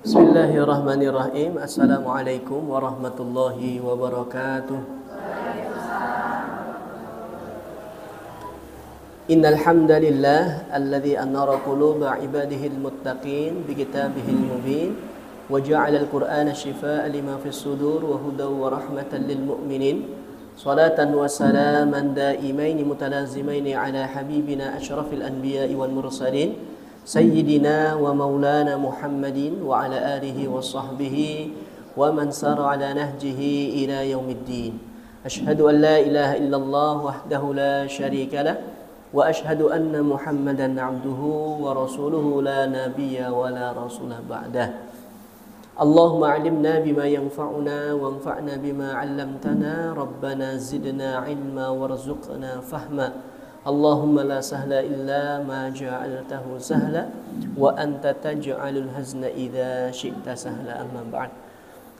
Bismillahirrahmanirrahim. Assalamualaikum warahmatullahi wabarakatuh. Innal hamdalillah alladzi anara quluba ibadihil muttaqin bi kitabihil mubin wa ja'ala al-Qur'ana shifaa'a lima fis sudur wa hudaw wa rahmatan lil mu'minin. Salatan wa salaman daimaini mutalazimaini ala habibina asyrafil anbiya'i wal mursalin sayyidina wa maulana Muhammadin wa ala alihi wa sahbihi wa man sara ala nahjihi ila yaumiddin. Asyhadu an la ilaha illallah wahdahu la syarika lah wa asyhadu anna Muhammadan abduhu wa rasuluhu la nabiyya wa la rasulah ba'dah. Allahumma alimna bima yanfa'una wanfa'na bima 'allamtana rabbana zidna ilma warzuqna fahma. Allahumma la sahla illa ma ja'altahu sahla wa anta taj'alul hazna idza syi'ta sahla. Amma ba'd.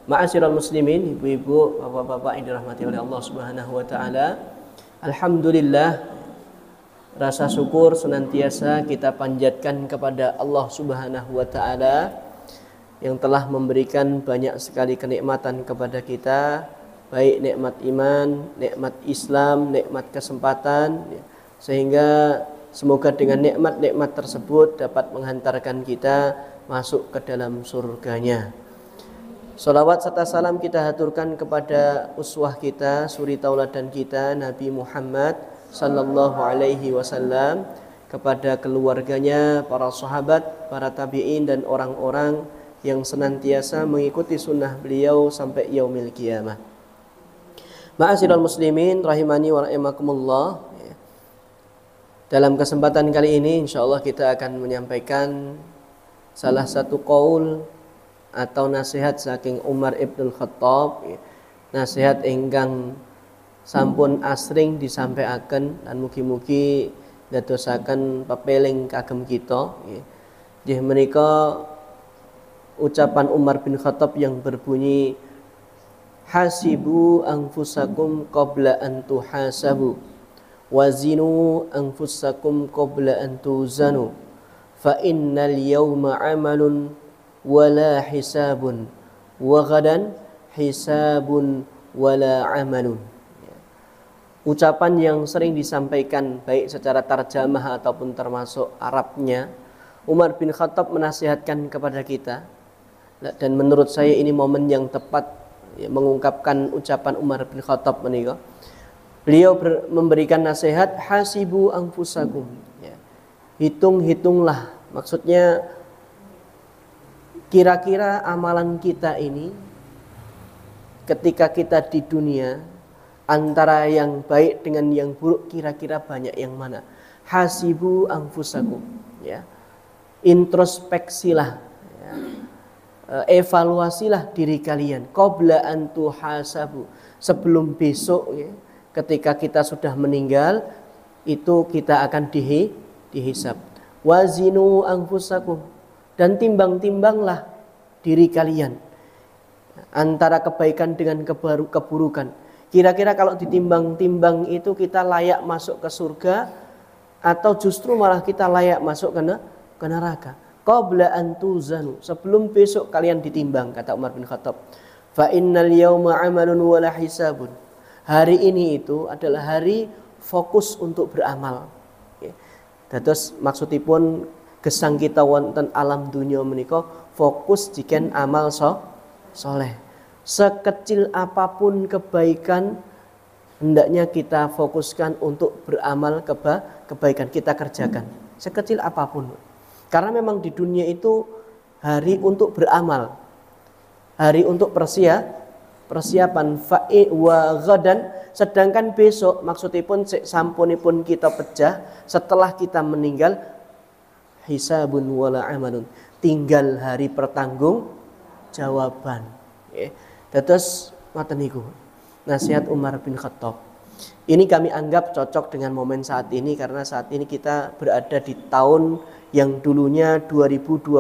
Ma'asyiral muslimin, ibu-ibu, bapak-bapak yang dirahmati oleh Allah Subhanahu wa taala. Alhamdulillah, rasa syukur senantiasa kita panjatkan kepada Allah Subhanahu wa taala yang telah memberikan banyak sekali kenikmatan kepada kita, baik nikmat iman, nikmat Islam, nikmat kesempatan, sehingga semoga dengan nikmat-nikmat tersebut dapat menghantarkan kita masuk ke dalam surganya. Salawat serta salam kita haturkan kepada uswah kita, suri tauladan kita, Nabi Muhammad sallallahu alaihi wasallam, kepada keluarganya, para sahabat, para tabi'in dan orang-orang yang senantiasa mengikuti sunnah beliau sampai yaumil qiyamah. Ma'asyiral muslimin rahimani wa rahimakumullah. Dalam kesempatan kali ini insyaallah kita akan menyampaikan salah satu qaul atau nasihat saking Umar ibn Khattab, nasihat ingkang sampun asring disampaikan dan mugi-mugi dadosaken pepeling kagem kita. Nggih menika ucapan Umar bin Khattab yang berbunyi, hasibu anfusakum qabla an tuhasabu wazinu anfusakum qabla an tuzanu fa innal yawma amalun wala hisabun wa ghadan hisabun wala amalun. Ucapan yang sering disampaikan baik secara tarjamah ataupun termasuk Arabnya, Umar bin Khattab menasihatkan kepada kita, dan menurut saya ini momen yang tepat mengungkapkan ucapan Umar bin Khattab menika. Beliau memberikan nasihat, hasibu anfusakum, hitung-hitunglah, maksudnya kira-kira amalan kita ini ketika kita di dunia, antara yang baik dengan yang buruk kira-kira banyak yang mana. Hasibu anfusakum, introspeksilah, evaluasilah diri kalian qabla an tuhasabu, sebelum besok, ketika kita sudah meninggal itu kita akan dihisab. Wazinu anfusakum, dan timbang-timbanglah diri kalian antara kebaikan dengan keburukan. Kira-kira kalau ditimbang-timbang itu kita layak masuk ke surga atau justru malah kita layak masuk ke neraka. Qabla an tuzanu, sebelum besok kalian ditimbang, kata Umar bin Khattab. Fa innal yawma amalun wala hisabun. Hari ini itu adalah hari fokus untuk beramal. Terus maksudipun gesang kita wonten alam dunia menika fokus jiken amal soleh. Sekecil apapun kebaikan hendaknya kita fokuskan untuk beramal kebaikan, kita kerjakan sekecil apapun. Karena memang di dunia itu hari untuk beramal, hari untuk persiapan fa'i wa ghadan, sedangkan besok maksudipun sampunipun kita pecah, setelah kita meninggal, hisabun wala amalun, tinggal hari pertanggung jawaban. Terus ngoten niku nasihat Umar bin Khattab. Ini kami anggap cocok dengan momen saat ini, karena saat ini kita berada di tahun yang dulunya 2022.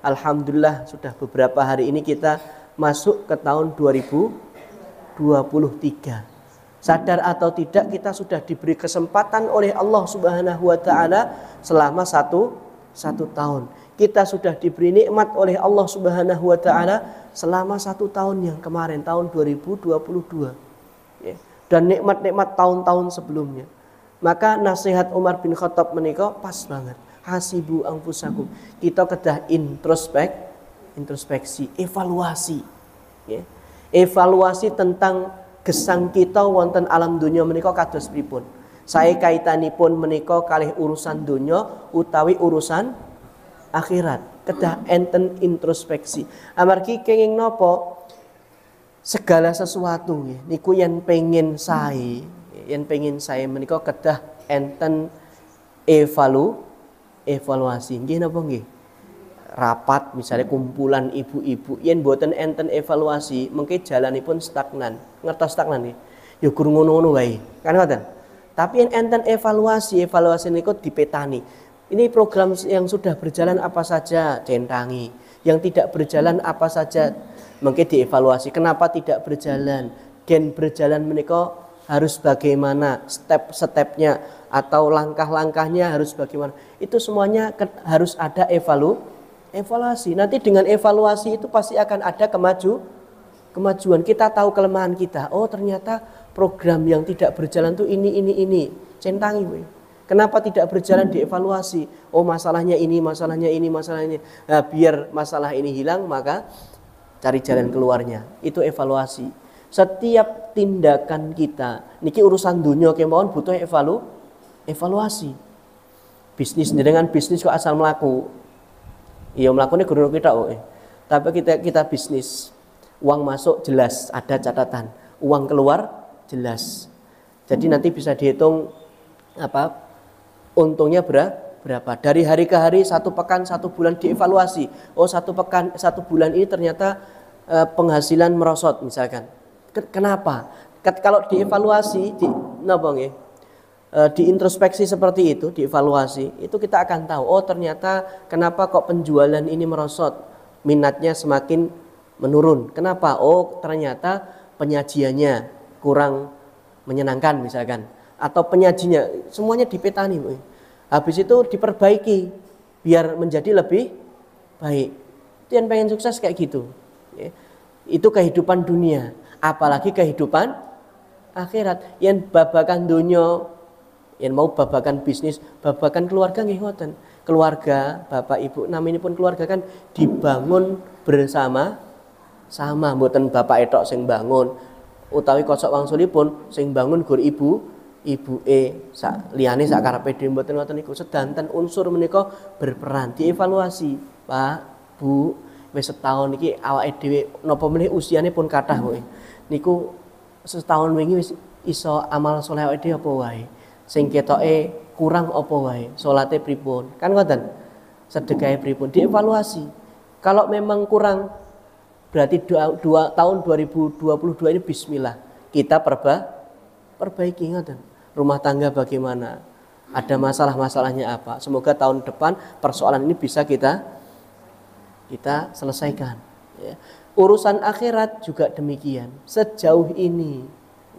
Alhamdulillah sudah beberapa hari ini kita masuk ke tahun 2023. Sadar atau tidak kita sudah diberi kesempatan oleh Allah Subhanahu wa taala selama satu tahun. Kita sudah diberi nikmat oleh Allah Subhanahu wa taala selama 1 tahun yang kemarin, tahun 2022. Ya. Dan nikmat-nikmat tahun-tahun sebelumnya. Maka nasihat Umar bin Khattab menika pas banget. Hasibu anfusakum. Kita kedah introspeksi, evaluasi. Ya. Evaluasi tentang gesang kita wonten alam dunia menika kados pripun. Saya kaitanipun menika kalih urusan dunia utawi urusan akhirat. Kedah enten introspeksi. Amargi kenging napa? Segala sesuatu nggih niku yen pengin sae menika kedah enten evaluasi. Nggih napa nggih? Rapat misalnya kumpulan ibu-ibu yen mboten enten evaluasi mengke jalanipun stagnan. Ngertos stagnan nggih? Ya gur ngono-ngono wae. Kan ngoten? Tapi yen enten evaluasi niku dipetani. Ini program yang sudah berjalan apa saja centangi, yang tidak berjalan apa saja mungkin dievaluasi. Kenapa tidak berjalan? Gen berjalan menika harus bagaimana? Step-stepnya atau langkah-langkahnya harus bagaimana? Itu semuanya harus ada evaluasi. Nanti dengan evaluasi itu pasti akan ada kemajuan. Kita tahu kelemahan kita. Oh ternyata program yang tidak berjalan tuh ini. Centangi we. Kenapa tidak berjalan dievaluasi? Oh masalahnya ini. Nah, biar masalah ini hilang maka cari jalan keluarnya. Itu evaluasi. Setiap tindakan kita, niki urusan dunia kemauan butuh evaluasi. Bisnis dengan bisnis kok asal melaku. Iya melakukannya guru kita Tapi kita bisnis. Uang masuk jelas, ada catatan. Uang keluar jelas. Jadi nanti bisa dihitung untungnya berapa. Dari hari ke hari, 1 pekan, 1 bulan dievaluasi. Oh 1 pekan, 1 bulan ini ternyata penghasilan merosot misalkan. Kenapa? Kalau dievaluasi, diintrospeksi seperti itu, dievaluasi, itu kita akan tahu. Oh ternyata kenapa kok penjualan ini merosot, minatnya semakin menurun. Kenapa? Oh ternyata penyajiannya kurang menyenangkan misalkan. Atau penyajinya, semuanya dipetani. Habis itu diperbaiki biar menjadi lebih baik. Itu yang pengen sukses kayak gitu. Itu kehidupan dunia, apalagi kehidupan akhirat. Yang babakan dunia, yang mau babakan bisnis, babakan keluarga nggih ngoten. Keluarga, bapak ibu, naminipun keluarga kan dibangun bersama sama, mboten bapak etok sing bangun utawi kosok wangsulipun sing bangun gur ibuke liyane sak karepe dhewe mboten ngoten niku. Sedanten unsur menika berperan dievaluasi. Pak, Bu, wis setahun iki awake dhewe napa meneh usiane pun kathah kowe. Niku setahun wingi wis iso amal saleh awake dhewe apa wae. Sing ketoke kurang apa wae. Salate pripun? Kan ngoten. Sedekahe pripun? Dievaluasi. Kalau memang kurang berarti tahun 2022 ini bismillah. Kita perbaiki ngoten. Rumah tangga bagaimana? Ada masalah-masalahnya apa? Semoga tahun depan persoalan ini bisa kita selesaikan. Ya. Urusan akhirat juga demikian. Sejauh ini,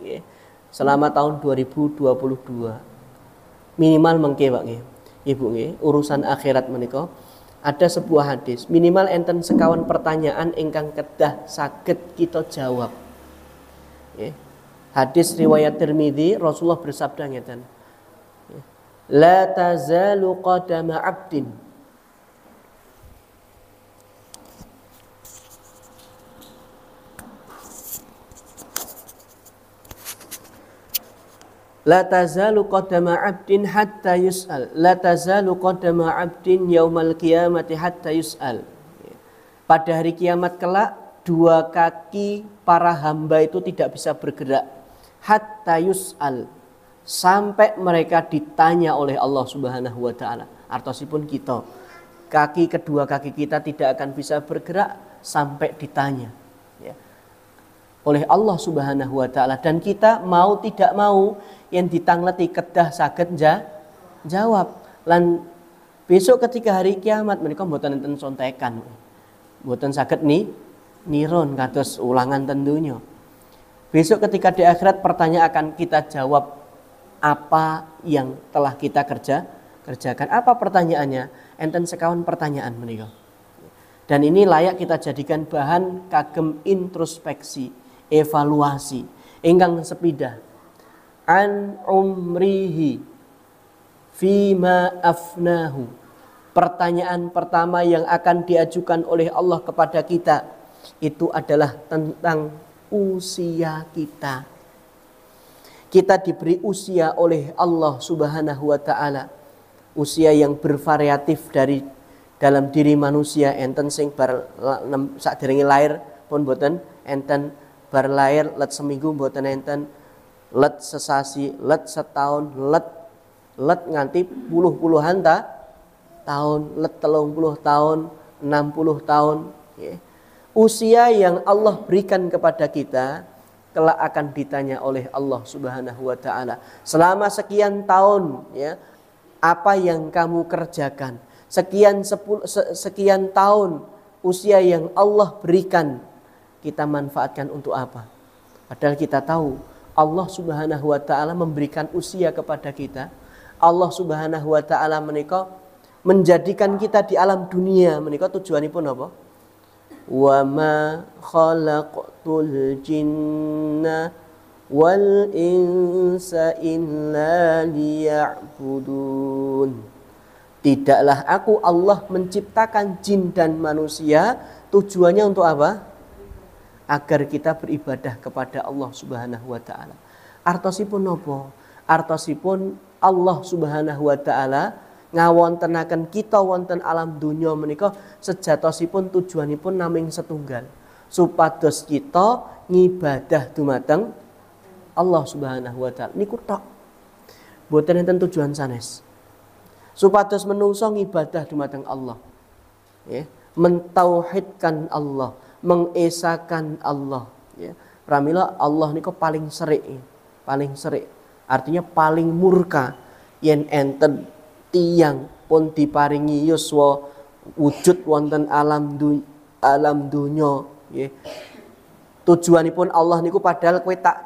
ya, selama tahun 2022, minimal mengke Pak nggih. Ibu nggih, urusan akhirat menika ada sebuah hadis. Minimal enten sekawan pertanyaan ingkang kedah saged kita jawab. Ya. Hadis riwayat Tirmidzi, Rasulullah bersabda ngeten. La tazalu qadama 'abdin La tazalu qadama 'abdin hatta yus'al. La tazalu qadama 'abdin yaumal qiyamati hatta yus'al. Pada hari kiamat kelak 2 kaki para hamba itu tidak bisa bergerak hatta yus'al, sampai mereka ditanya oleh Allah Subhanahu wa taala. Artosipun kita, kedua kaki kita tidak akan bisa bergerak sampai ditanya ya, oleh Allah Subhanahu wa taala. Dan kita mau tidak mau yang ditangleti kedah saged jawab. Lan besok ketika hari kiamat menika mboten enten sontekan. Mboten saged niron kados ulangan tentunya. Besok ketika di akhirat pertanyaan akan kita jawab apa yang telah kita kerjakan. Apa pertanyaannya? enten sekawan pertanyaan menika. Dan ini layak kita jadikan bahan kagem introspeksi, evaluasi. Ingkang sepidah. An umrihi fima afnahu. Pertanyaan pertama yang akan diajukan oleh Allah kepada kita itu adalah tentang usia kita. Kita diberi usia oleh Allah Subhanahu wa taala. Usia yang bervariatif dari dalam diri manusia, enten sing bar sakderenge lair pun boten enten, bar lair let seminggu boten enten, let sesasi, let setahun, let nganti puluhan tahun, let 30 tahun, 60 tahun, ya. Usia yang Allah berikan kepada kita kelak akan ditanya oleh Allah Subhanahu wa taala. Selama sekian tahun, ya, apa yang kamu kerjakan? Sekian tahun usia yang Allah berikan, kita manfaatkan untuk apa? Padahal kita tahu Allah Subhanahu wa taala memberikan usia kepada kita. Allah Subhanahu wa taala menika menjadikan kita di alam dunia menika tujuanipun apa? Wa ma khalaqtul jinna wal insa illa liya'budun. Tidaklah aku Allah menciptakan jin dan manusia, tujuannya untuk apa? Agar kita beribadah kepada Allah Subhanahu wa taala. Artosipun napa? Artosipun Allah Subhanahu wa taala ngawontenaken kita wonten alam dunya menika sejatosipun tujuanipun naming setunggal. Supados kita ngibadah dumateng Allah Subhanahu wa taala. Niku tok. Boten enten tujuan sanes. Supados menungso ngibadah dumateng Allah, ya, mentauhidkan Allah, mengesakan Allah, ya. Pramila Allah niku paling serik, artinya paling murka yen enten tiyang pun diparingi yuswa wujud wonten alam dunya, ya. Tujuanipun Allah niku padahal kowe tak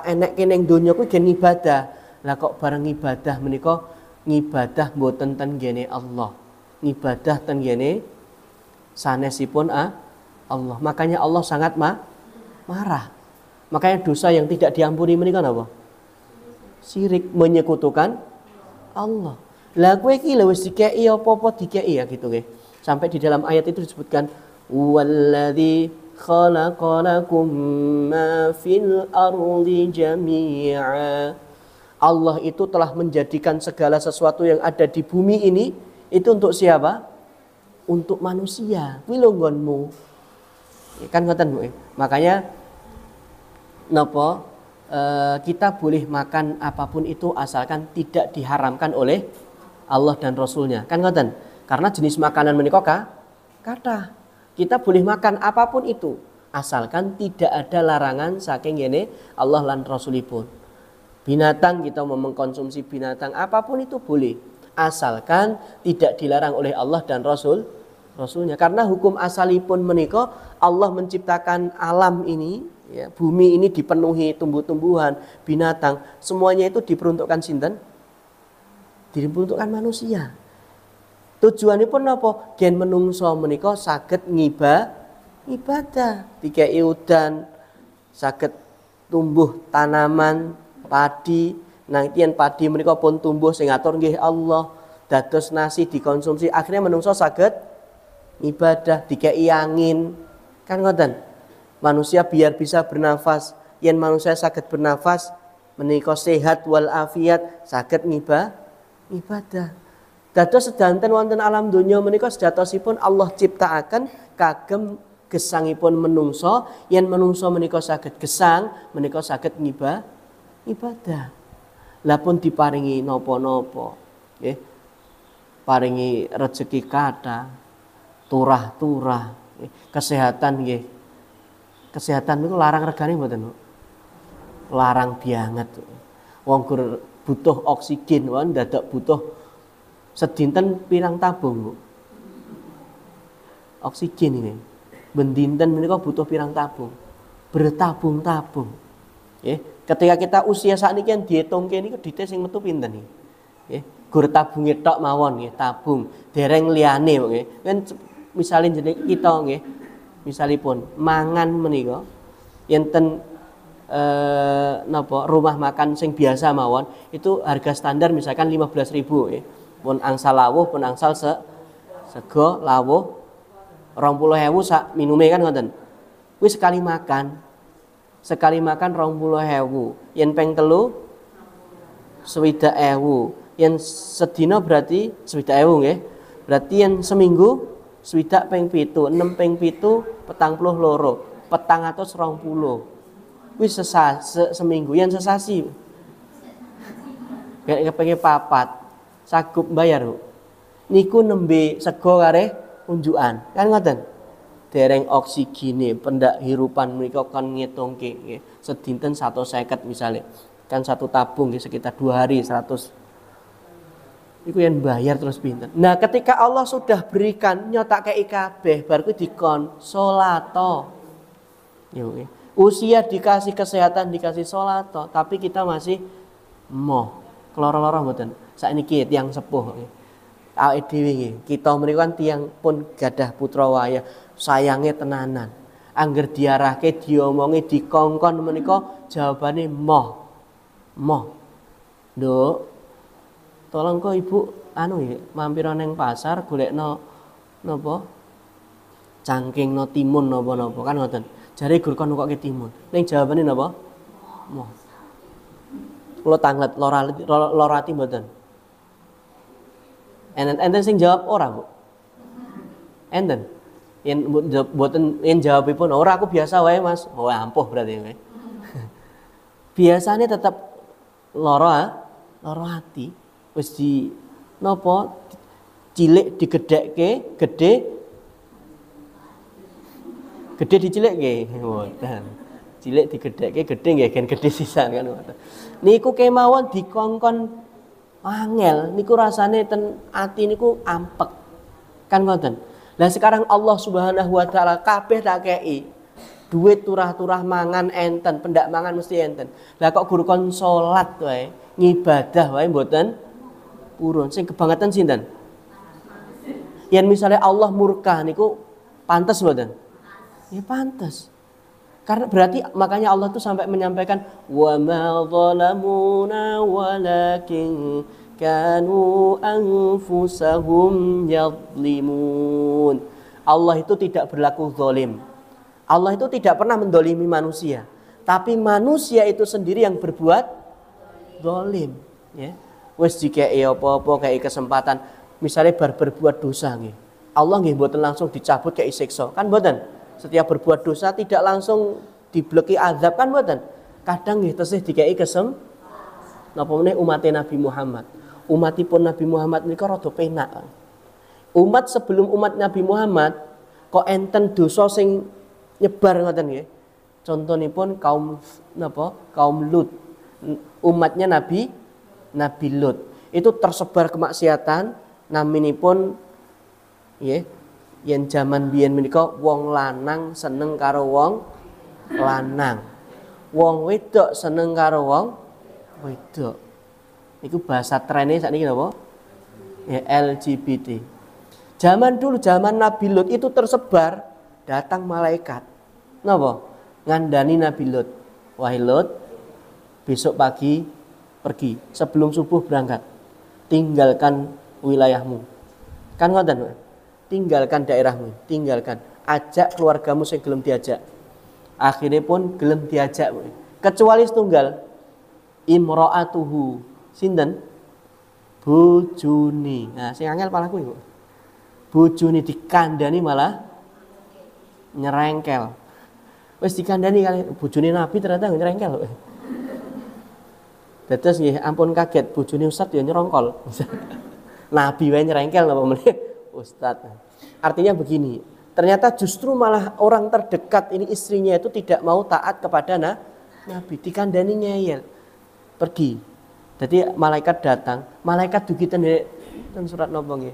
enek kene ning donya kuwi gen ibadah. Lah kok bareng ibadah menika ngibadah mboten ten gene Allah, ngibadah ten gene sanesipun Allah. Makanya Allah sangat marah. Makanya dosa yang tidak diampuni menika napa? Syirik, menyekutukan Allah. Lah kowe iki lho wis dikeki apa-apa dikeki ya gitu nggih. Sampai di dalam ayat itu disebutkan walladzi khalaqalakum ma fil ardi jami'a. Allah itu telah menjadikan segala sesuatu yang ada di bumi ini itu untuk siapa? Untuk manusia. Kuwi lho nggonmu. Ya, kan ngoten Bu. Makanya napa kita boleh makan apapun itu asalkan tidak diharamkan oleh Allah dan Rasulnya. Kan ngoten? Karena jenis makanan menika kathah. Kita boleh makan apapun itu asalkan tidak ada larangan saking ngene Allah lan Rasulipun. Binatang kita mau mengkonsumsi binatang apapun itu boleh asalkan tidak dilarang oleh Allah dan Rasulnya. Karena hukum asalipun menika Allah menciptakan alam ini, ya, bumi ini dipenuhi tumbuh-tumbuhan, binatang, semuanya itu diperuntukkan sinten? Diperuntukkan manusia. Tujuanipun apa? Gen menungso menika saged ibadah, dikei udan, saged tumbuh tanaman padi, nangkian padi menika pun tumbuh sing ngatur nggih Allah, dados nasi dikonsumsi, akhirnya menungso saged ibadah, dikei angin. Kan ngoten. Manusia biar bisa bernafas, yen manusia saged bernafas menika sehat wal afiat, saged ibadah. Dados sedanten wonten alam donya menika sejatosipun Allah ciptaaken kagem gesangipun menungso, yen menungso menika saged gesang, menika saged ibadah. Lah pun diparingi napa-napa, nggih. Paringi rezeki kathah, turah-turah, nggih. Kesehatan nggih. Kesehatan niku larang regane mboten, Bu? Larang banget. Wong gur butuh oksigen, wong dadak butuh sedinten pirang tabung, Bu. Oksigen ini. Ben dinten menika butuh pirang tabung. Bertabung-tabung. Nggih. Ketika kita usia saat ini kan dihitung niku dites sing metu pinten nih. gur tabunge tok mawon nggih, tabung, dereng liyane nggih. Kan misale jeneng kita nggih, misalipun mangan menika enten rumah makan sing biasa mawon itu harga standar misalkan 15.000 nggih. Pun angsal lawuh, pun angsal sego lawuh 20.000 sak minume kan ngoten. Kuwi sekali makan 20.000. Yen peng telu 60.000. Yen sedina berarti 60.000 nggih. Berarti yen seminggu 60 ping 7, 6 ping 7 42, 420. Kuwi seminggu yen sesasi. Gak kepengin papat. Sagup bayar, Bu. Niku nembe sego kare unjukan. Kan ngoten. Dereng oksigene, pendak hirupan menika kan ngitungke nggih. Sedinten 150 misalnya. Kan satu tabung nggih sekitar 2 hari 100. Iku yang bayar terus pinten. Nah, ketika Allah sudah berikan nyotak kei kabeh bar kuwi dikon salato. Yo, usia dikasih kesehatan, dikasih salato, tapi kita masih moh. Keloro-loro mboten. Sakniki tiyang sepuh nggih. Awake dhewe nggih, kita menika kan tiyang pun gadah putra wayah, sayange tenanan. Angger diarahke, diomongi, dikongkon menika jawabane moh. Nduk, tolong kok Ibu mampir nang pasar golekno napa? Cangkingno timun napa-napa kan ngoten. Jare gur kon koke timun. Ning jawabane napa? Moh. Kula tanglet lara ati mboten. Enten sing jawab ora, Bu? Enten. Yen mboten yen jawabipun ora aku biasa wae, Mas. Oh, ampuh berarti kowe. Biasanya tetap lara ati. Wis di napa cilik digedhekke, gede dicilikke. Mboten. Cilik digedhekke, gede nggih gen gede sisan kan ngoten. Niku kemawon dikongkon angel, niku rasane ten ati niku ampek. Kan ngoten. Lah sekarang Allah Subhanahu wa taala kabeh tak kei. Duit turah-turah mangan enten, pendak mangan mesti enten. Lah kok guru kon salat wae, ngibadah wae mboten purun. Sing kebangetan sinten? Yen misalnya Allah murka niku pantes mboten? Ya pantes. Karena berarti makanya Allah tuh sampai menyampaikan wa ma zalamuna walakin kanu anfusahum yadlimun. Allah itu tidak berlaku zalim. Allah itu tidak pernah mendolimi manusia, tapi manusia itu sendiri yang berbuat zalim. Ya, wes jika apa-apa kayak kesempatan, misalnya berbuat dosa nih, Allah nggih mboten langsung dicabut kayak siksa, kan mboten. Setiap berbuat dosa tidak langsung dibleki azab, kan mboten. Kadang nggih tesih dikei napa meneh umatnya Nabi Muhammad. Umatipun Nabi Muhammad menika rada penak. Umat sebelum umat Nabi Muhammad kok enten dosa sing nyebar ngoten nggih. Contonipun kaum Lut. Umatnya Nabi Lut. Itu tersebar kemaksiatan naminipun nggih yen jaman biyen menika wong lanang seneng karo wong lanang. Wong wedok seneng karo wong wedok. Iku bahasa trennya sakniki napa? Ya LGBT. Zaman dulu zaman Nabi Lut itu tersebar, datang malaikat. Napa? Ngandani Nabi Lut. Wahai Lut, besok pagi pergi, sebelum subuh berangkat. Tinggalkan wilayahmu. Kan ngoten, tinggalkan daerahmu, tinggalkan. Ajak keluargamu sing gelem diajak. Akhirnya pun gelem diajak. Kecuali setunggal, imra'atuhu. Sinten? Bojone. Nah, sing angel palaku iku. Bojone dikandani malah nyerengkel. Wis dikandani kali bojone Nabi ternyata nyerengkel. Dados nggih ampun kaget bojone Ustaz ya nyerongkol. Nabi wae nyerengkel napa meneh Ustaz. Artinya begini, ternyata justru malah orang terdekat ini istrinya itu tidak mau taat kepada Nabi, dikandani ngeyel. Pergi. Jadi malaikat datang, malaikat dugitan dan surat napa nggih.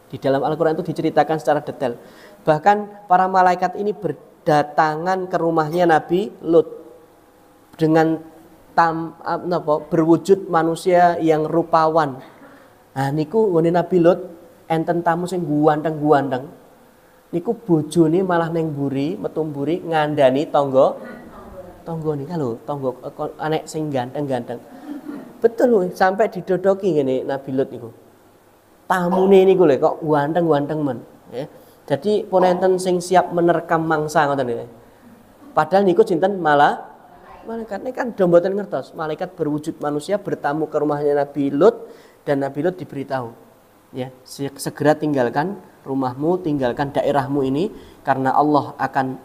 Di dalam Al-Qur'an itu diceritakan secara detail. Bahkan para malaikat ini berdatangan ke rumahnya Nabi Lut dengan berwujud manusia yang rupawan, Nah niku ngene Nabi Lut enten tamu sing guanteng-guanteng. Niku bojone malah neng mburi, metu mburi ngandani tanggane kalau tangga anek sing ganteng-ganteng. Betul loh, sampai didodoki ngene Nabi Lut niku. Tamune niku lho kok ganteng-ganteng men, ya. Jadi pun enten sing siap menerkam mangsa ngoten niku. Padahal niku sinten malaikat ini kan mboten ngertos. Malaikat berwujud manusia bertamu ke rumahnya Nabi Lut dan Nabi Lut diberitahu, ya, segera tinggalkan rumahmu, tinggalkan daerahmu ini karena Allah akan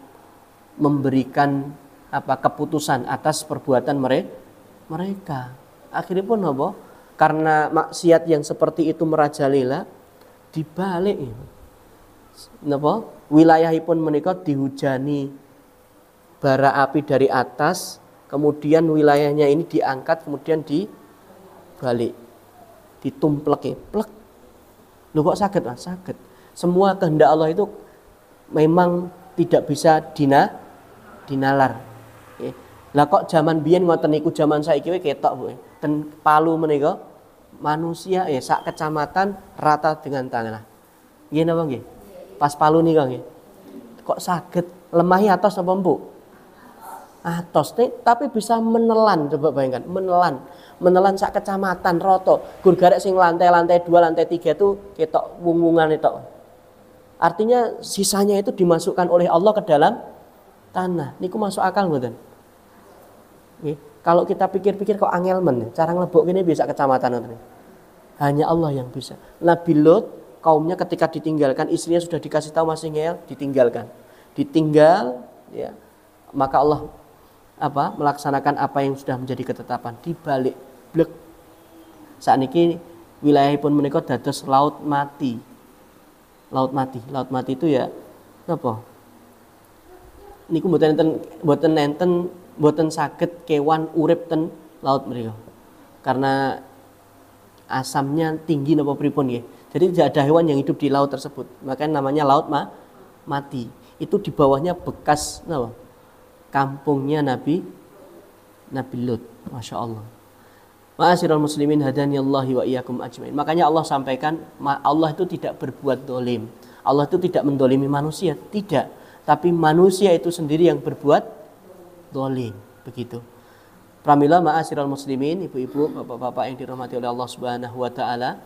memberikan keputusan atas perbuatan mereka. Akhirnya pun apa? Karena maksiat yang seperti itu merajalela, dibalik napa? Wilayahipun menika dihujani bara api dari atas, kemudian wilayahnya ini diangkat, kemudian dibalik, ditumpleki, plek. Loh kok sakit Mas? Sakit. Semua kehendak Allah itu memang tidak bisa dinalar. Lah kok zaman biyen ngoten niku, zaman saiki ketok Bu. Ten Palu menika manusia sak kecamatan rata dengan tanah. Nggih napa nggih? Pas Palu nika nggih. Kok saged lemahi atos apa empuk? Atos tapi bisa menelan, coba bayangkan, menelan sak kecamatan rata. Gur garek sing lantai 2, lantai 3 itu ketok wung-wungan itu. Artinya sisanya itu dimasukkan oleh Allah ke dalam tanah. Niku masuk akal mboten? Nggih. Kalau kita pikir-pikir kok angel men, cara nglebok kene bisa kecamatan ngoten. Hanya Allah yang bisa. Nabi Lut kaumnya ketika ditinggalkan, istrinya sudah dikasih tahu masih ngeyel, ditinggal, ya. Maka Allah melaksanakan apa yang sudah menjadi ketetapan, dibalik blek. Sakniki wilayahipun menika dados laut mati. Laut mati itu ya napa? Niku mboten saged kewan urip ten laut mriku. Karena asamnya tinggi napa pripun nggih. Jadi tidak ada hewan yang hidup di laut tersebut. Makanya namanya laut mati. Itu di bawahnya bekas napa? Kampungnya Nabi Lut. Masya Allah. Ma'asyiral muslimin hadaniyallahi wa iyyakum ajmain. Makanya Allah sampaikan, Allah itu tidak berbuat dolim. Allah itu tidak mendolimi manusia, tidak. Tapi manusia itu sendiri yang berbuat dolim. Begitu. Pramila ma'asyiral muslimin, ibu-ibu, bapak-bapak yang dirahmati oleh Allah Subhanahu wa taala.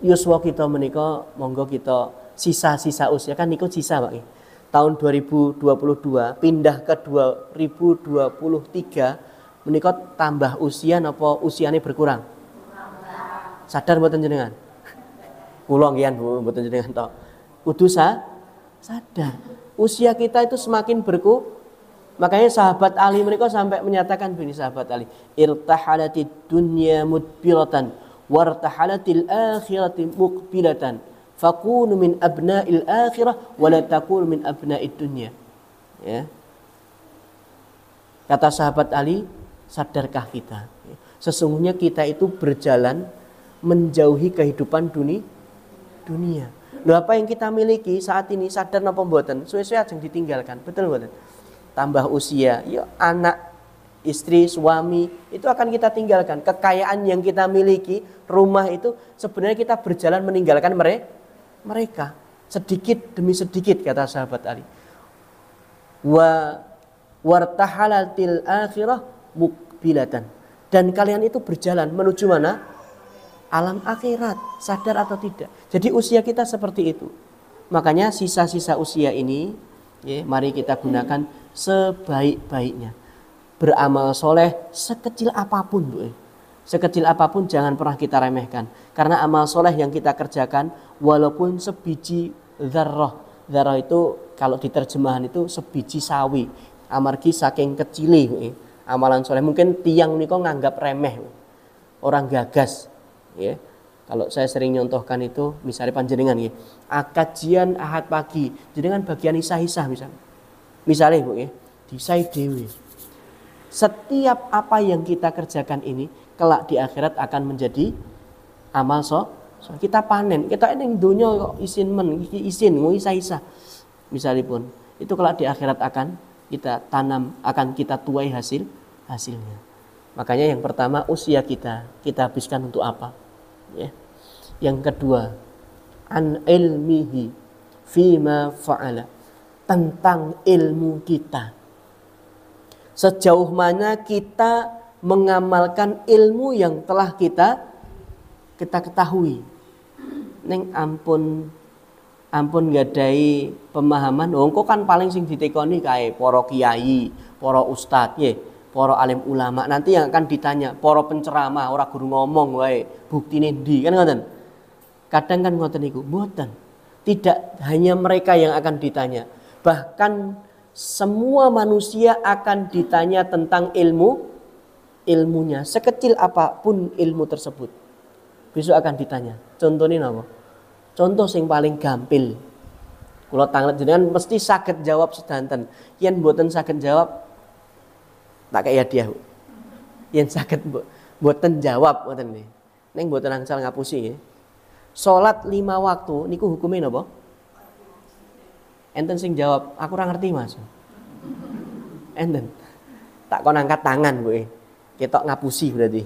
Yuswa kita menika monggo kita sisa-sisa usia kan niku sisa Pak. Tahun 2022 pindah ke 2023 menika tambah usia napa usiane berkurang? Sadar mboten jenengan? Kula nggih mboten jenengan tok. Kudu sadar. Usia kita itu semakin makanya sahabat Ali menika sampai menyatakan begini sahabat Ali, irtahalatid dunya mudbiratan wartahalatil akhirati muqbilatan. Fakunu min abna'il akhirah wa la takunu min abna'id dunya. Ya. Kata sahabat Ali, sadarkah kita? Sesungguhnya kita itu berjalan menjauhi kehidupan dunia. Loh apa yang kita miliki saat ini sadar napa mboten? Suwe-suwe ajeng ditinggalkan. Betul mboten? Tambah usia, ya anak, istri, suami itu akan kita tinggalkan. Kekayaan yang kita miliki, rumah itu sebenarnya kita berjalan meninggalkan mereka sedikit demi sedikit kata sahabat Ali. Wartahalatil akhirah muqbilatan. Dan kalian itu berjalan menuju mana? Alam akhirat, sadar atau tidak. Jadi usia kita seperti itu. Makanya sisa-sisa usia ini ya, mari kita gunakan sebaik-baiknya. Beramal soleh sekecil apapun Bu. Sekecil apapun jangan pernah kita remehkan. Karena amal soleh yang kita kerjakan walaupun sebiji dzarrah. Dzarrah itu kalau diterjemahan itu sebiji sawi. Amargi saking kecile amalan soleh. Mungkin tiang niko nganggap remeh. Orang gagas. Ya. Kalau saya sering nyontohkan itu misalnya panjenengan ya. Kajian Ahad pagi. Jenengan bagian isah-isah misalnya. Misalnya Bu ya. Disai dewi. Setiap apa yang kita kerjakan ini kelak di akhirat akan menjadi amal kita panen. Kita ini dunia kok isin isa-isa. Misalipun itu kelak di akhirat akan kita tanam, akan kita tuai hasilnya. Makanya yang pertama usia kita habiskan untuk apa? Ya. Yang kedua, an ilmihi fima fa'ala, tentang ilmu kita. Sejauh mana kita mengamalkan ilmu yang telah kita ketahui. Neng ampun gadai pemahaman, kok kan paling sing ditekoni kae para kiai, para ustadz, para alim ulama. Nanti yang akan ditanya para penceramah, ora guru ngomong wae, buktine ndi kan ngoten. Kadang kan ngoten niku, mboten. Tidak hanya mereka yang akan ditanya, bahkan semua manusia akan ditanya tentang ilmunya, sekecil apapun ilmu tersebut. Besok akan ditanya. Contohnya apa? Contoh sing paling gampil. Kula tanglet jenengan mesti saged jawab sedanten. Yen mboten saged jawab, tak kaya hadiah. Yen saged mboten jawab ngoten nggih. Ning mboten angsal ngapusi nggih. Salat 5 waktu niku hukumnya napa? Enten sing jawab, aku ora ngerti Mas. Enten. Tak kon angkat tangan, Bu. Ketok ngapusi berarti.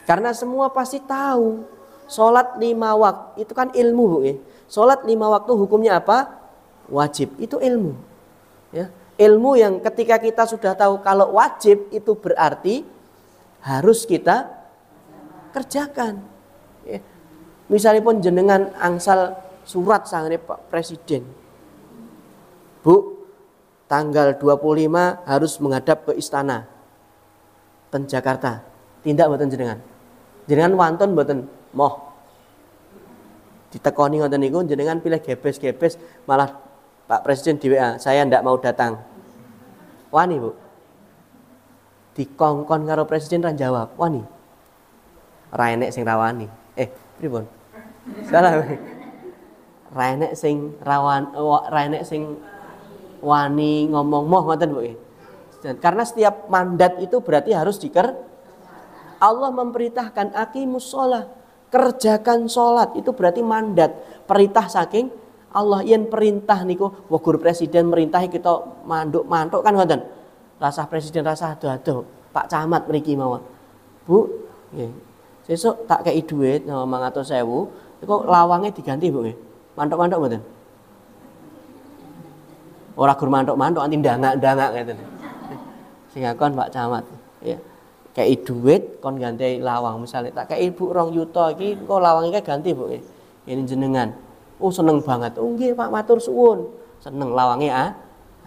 Karena semua pasti tahu. Salat 5 waktu itu kan ilmu, Bu. Salat 5 waktu hukumnya apa? Wajib. Itu ilmu. Ya. Ilmu yang ketika kita sudah tahu kalau wajib itu berarti harus kita kerjakan. Ya. Misalnya pun jenengan angsal surat sangane Pak Presiden. Bu, tanggal 25 harus menghadap ke istana ten Jakarta. Tindak mboten jenengan. Jenengan wonten mboten moh. Ditekoni ngoten niku jenengan pilih gebes-gebes malah Pak Presiden di WA, saya ndak mau datang. Wani, Bu. Dikongkon karo Presiden ra jawab, wani. Ra enek sing rawani. Pripun? Salah. Ra enek sing wani ngomong moh ngoten, Bu. Karena setiap mandat itu berarti harus Allah memperintahkan aqimus shalah, kerjakan salat, itu berarti mandat, perintah saking Allah. Yen perintah niku guru presiden merintahi kita manduk-manduk kan ngoten. Rasah presiden rasah ado-ado. Pak camat mriki mawon. Bu, nggih. Sesuk tak kei dhuwit 500.000, iku lawange diganti, Bu nggih. Manduk-manduk mboten? Ora gur manduk-manduk anti ndangak-ndangak ngeten. Sing ngakon Pak camat, ya. Kei duit kon ganti lawang, misalnya tak kei Bu 2 juta iki kok lawange ganti, Bu. Ini jenengan. Oh seneng banget. Oh nggih Pak matur suwun. Seneng lawange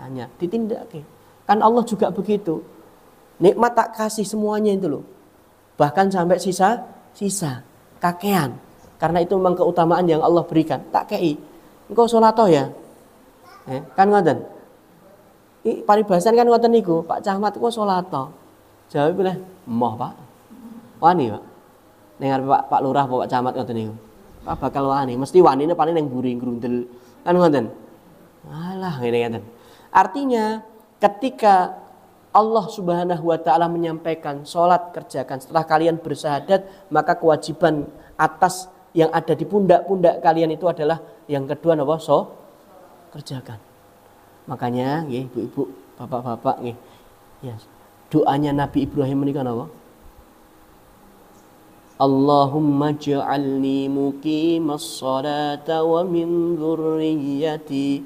hanya ditindakake. Kan Allah juga begitu. Nikmat tak kasih semuanya itu loh. Bahkan sampai sisa kakean. Karena itu memang keutamaan yang Allah berikan. Tak kei. Engko salat ya. Kan ngoten. Iki paribasan kan ngoten niku, Pak Camat kok salat. Jawab pilih, moh Pak. Wani Pak. Ning arep Pak Lurah Pak Camat ngoten niku. Pak bakal wani, mesti wanine paling nang mburi grundel. Kan ngoten. Alah ngene-ngene. Artinya ketika Allah Subhanahu wa taala menyampaikan salat kerjakan setelah kalian bersyahadat, maka kewajiban atas yang ada di pundak-pundak kalian itu adalah yang kedua napa? Kerjakan. Makanya nggih ibu-ibu, bapak-bapak nggih. Ya. Doanya Nabi Ibrahim menika napa? Allahumma ja'alni muqimas sholata wa min dzurriyyati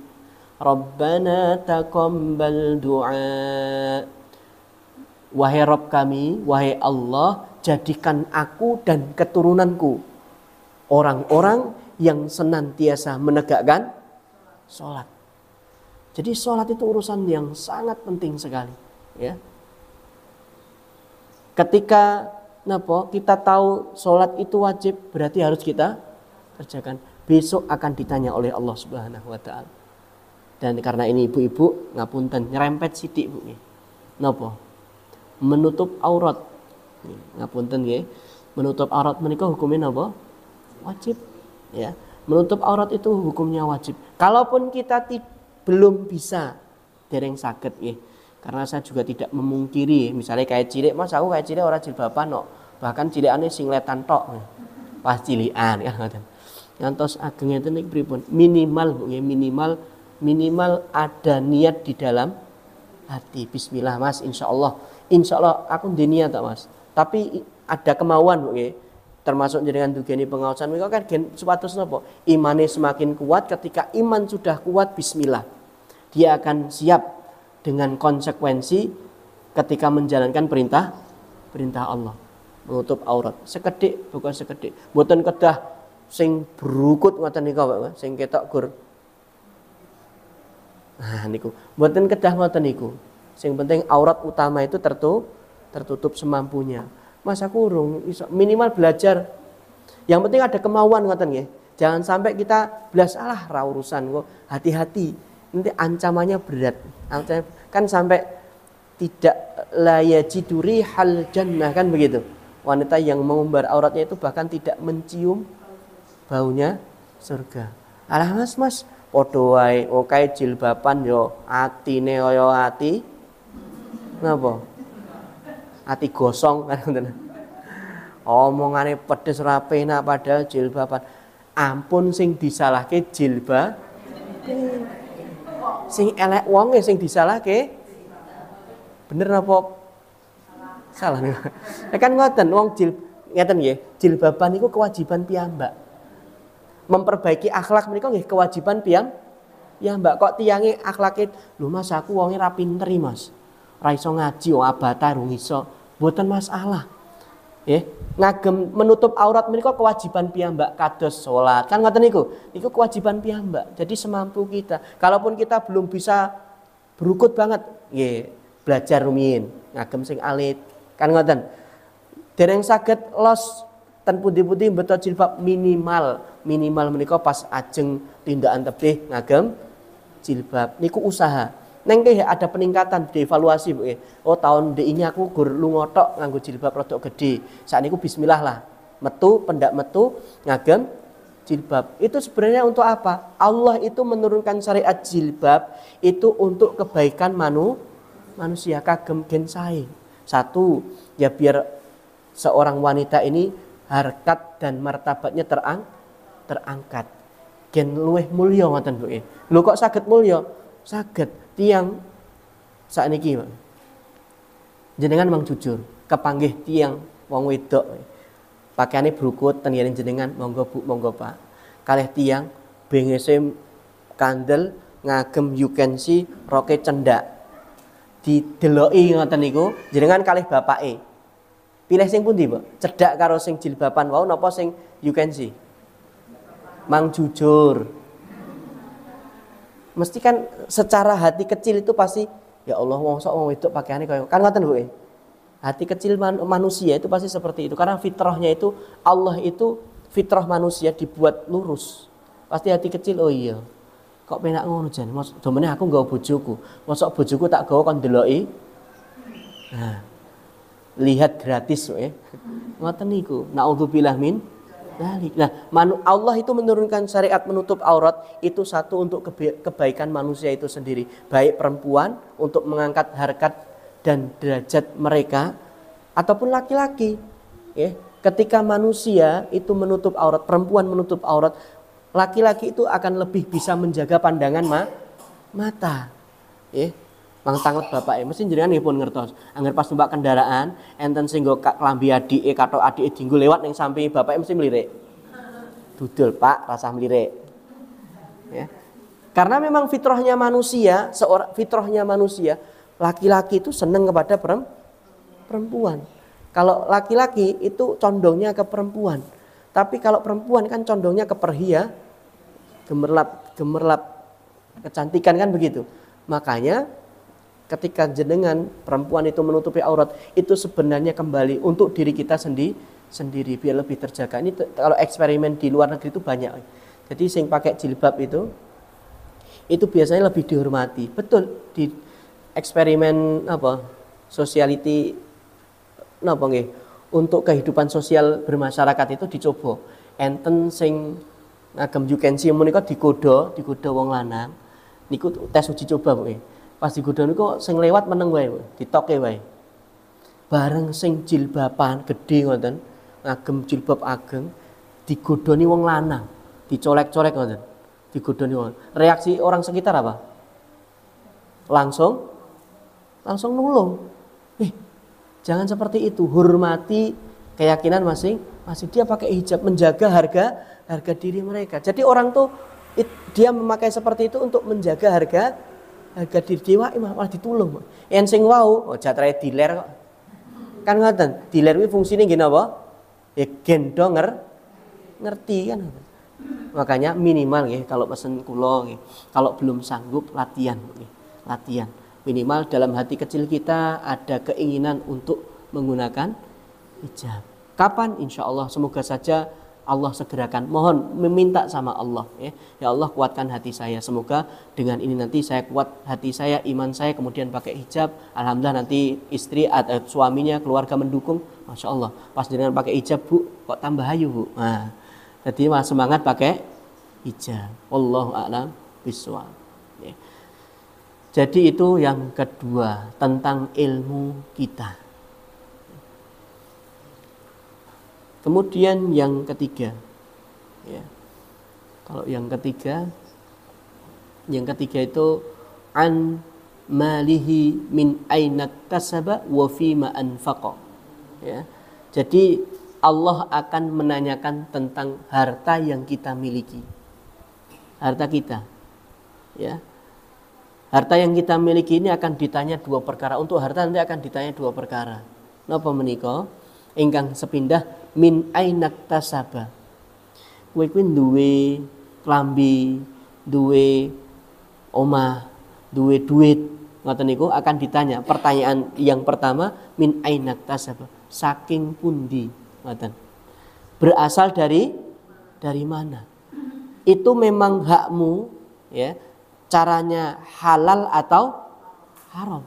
Rabbana taqabbal du'a. Wahai Rabb kami, wahai Allah, jadikan aku dan keturunanku orang-orang yang senantiasa menegakkan sholat. Jadi sholat itu urusan yang sangat penting sekali, ya. Ketika kita tahu sholat itu wajib, berarti harus kita kerjakan. Besok akan ditanya oleh Allah Subhanahu wa taala. Dan karena ini ibu-ibu ngapunten nyerempet sithik Bu nggih. Napa? Menutup aurat. Ngapunten nggih. Menutup aurat menika hukumnya napa? Wajib, ya. Menutup aurat itu hukumnya wajib. Kalaupun kita belum bisa dereng saged nggih. Karena saya juga tidak memungkiri, misalnya kayak cilik, Mas aku kayak cilik ora jilbaban kok. Bahkan cilikane singletan tok. Pas cilikan kan ngoten. Ngantos ageng ngeten iki pripun? Minimal Bu nggih, minimal ada niat di dalam hati. Bismillah Mas, insyaallah aku ndek niat tak Mas. Tapi ada kemauan Bu nggih. termasuk jenengan dugeni pengaosan menika kan gen supados napa? Imane semakin kuat. Ketika iman sudah kuat, bismillah. Dia akan siap dengan konsekuensi ketika menjalankan perintah Allah. Menutup aurat. Sekedhik bukan sekedhik. Mboten kedah sing berukut ngoten niku Pak, sing ketok gur. Nah niku, mboten kedah ngoten niku. Sing penting aurat utama itu tertutup semampunya. Mas aku urung iso minimal belajar. Yang penting ada kemauan ngoten nggih. Jangan sampai kita belas ra urusan kok. Hati-hati. Nanti ancamannya berat. Kan sampai tidak la yajidu rihal jannah kan begitu. Wanita yang mengumbar auratnya itu bahkan tidak mencium baunya surga. Alah mas padha wae kae jilbaban yo atine kaya ati napa? Ati gosong kan ngoten. Omongane pedes ora penak padahal jilbaban. Ampun sing disalahke jilbab. Sing elek wonge sing disalahke. Bener napa? Salah. Ya kan ngoten wong ngeten nggih, jilbaban niku kewajiban piyambak. Memperbaiki akhlak menika nggih kewajiban piyambak. Kok tiyange akhlake lho Mas aku wonge ra pinter Mas. Ra iso ngaji abata rung iso. Mboten masalah. Ngagem menutup aurat menika kewajiban piyambak kados salat. Kan ngoten niku. Niku kewajiban piyambak. Jadi semampu kita. Kalaupun kita belum bisa berukut banget, nggih, belajar rumiyin, ngagem sing alit. Kan ngoten. Dereng saged los ten pundi-pundi beto jilbab minimal menika pas ajeng tindakan tebih ngagem jilbab. Niku usaha. Neng ada peningkatan, dievaluasi Bu. Oh tahun ini aku gur lunga tok nganggo jilbab rada gede. Sakniku bismillah lah. Metu pendak metu ngagem jilbab. Itu sebenarnya untuk apa? Allah itu menurunkan syariat jilbab itu untuk kebaikan manusia kagem gen sae. Satu, ya biar seorang wanita ini harkat dan martabatnya terangkat. Gen luweh mulya ngoten Bu. Lho kok saged mulya? Saged tiang sakniki Pak. Jenengan mang jujur, kepanggih tiang wong wedok. Pakaiane brukut ten jenengan, monggo Bu, monggo Pak. Kalih tiang bengese kandel ngagem you can see roke cendak. Dideloki ngoten niku, jenengan kalih bapake. Pilih sing pundi, Pak? Cedak karo sing jilbaban wau napa sing you can see? Mang jujur. Mesti kan secara hati kecil itu pasti ya Allah wong wedok pakaiane kaya kan ngoten Bu. Hati kecil manusia itu pasti seperti itu karena fitrahnya itu Allah itu fitrah manusia dibuat lurus. Pasti hati kecil oh iya. Kok penak ngono jan. Domene aku nggawa bojoku. Mosok bojoku tak gawa kon deloki. Nah. Lihat gratis ngoten niku. Naudzubillah min dzalik. Nah, Allah itu menurunkan syariat menutup aurat itu satu untuk kebaikan manusia itu sendiri, baik perempuan untuk mengangkat harkat dan derajat mereka ataupun laki-laki. Ketika manusia itu menutup aurat, perempuan menutup aurat, laki-laki itu akan lebih bisa menjaga pandangan mata. Mang tanget bapake mesti jenengan nggih ngertos. Angger pas numpak kendaraan enten sing nggo klambi adike kathok adike dienggo lewat ning samping bapake mesti mlirik. Dudul Pak, rasa mlirik. Ya. Karena memang fitrahnya manusia, laki-laki itu senang kepada perempuan. Kalau laki-laki itu condongnya ke perempuan. Tapi kalau perempuan kan condongnya ke gemerlap kecantikan kan begitu. Makanya ketika jenengan perempuan itu menutupi aurat itu sebenarnya kembali untuk diri kita sendiri biar lebih terjaga. Ini kalau eksperimen di luar negeri itu banyak. Jadi sing pakai jilbab itu biasanya lebih dihormati. Betul di eksperimen sociality nggih untuk kehidupan sosial bermasyarakat itu dicoba. Enten sing ngagem you can see menika digoda wong lanang. Niku tes uji coba Bu. Pas digodha niku sing lewat meneng wae, ditoke wae. Bareng sing jilbaban gede ngoten, ngagem jilbab ageng, digodhoni wong lanang, dicolek-colek ngoten. Digodhoni wong. Reaksi orang sekitar apa? Langsung nulung. Jangan seperti itu, hormati keyakinan Masih dia pakai hijab, menjaga harga diri mereka. Jadi orang tuh dia memakai seperti itu untuk menjaga harga diri dia, malah ditulung. Yen sing wau, jatre diler kok. Kan ngoten, diler kuwi fungsine nggih napa? Ya gendong ngerti kan. Makanya minimal nggih kalau pesen kula nggih, kalau belum sanggup latihan nggih. Latihan. Minimal dalam hati kecil kita ada keinginan untuk menggunakan hijab. Kapan? Insya Allah semoga saja Allah segerakan. Mohon meminta sama Allah ya. Ya Allah kuatkan hati saya. Semoga dengan ini nanti saya kuat hati saya, iman saya, kemudian pakai hijab. Alhamdulillah nanti istri atau suaminya, keluarga mendukung. Masya Allah. Pas dengan pakai hijab bu, kok tambah hayu bu. Nah, jadi malah semangat pakai hijab. Wallahu a'lam bishawab. Ya. Jadi itu yang kedua tentang ilmu kita. Kemudian yang ketiga, ya. Kalau yang ketiga itu an malihi min aina kasaba wa fima anfaqa. Ya. Jadi Allah akan menanyakan tentang harta yang kita miliki, harta kita, ya. Harta yang kita miliki ini akan ditanya dua perkara. Untuk harta nanti akan ditanya dua perkara. Napa menika? Ingkang sepindah min ainak tasaba. Kowe kuwi duwe klambi, duwe omah, duwe duit, ngoten niku akan ditanya. Pertanyaan yang pertama min ainak tasaba. Saking pundi, ngoten. Berasal dari mana? Itu memang hakmu, ya. Caranya halal atau haram.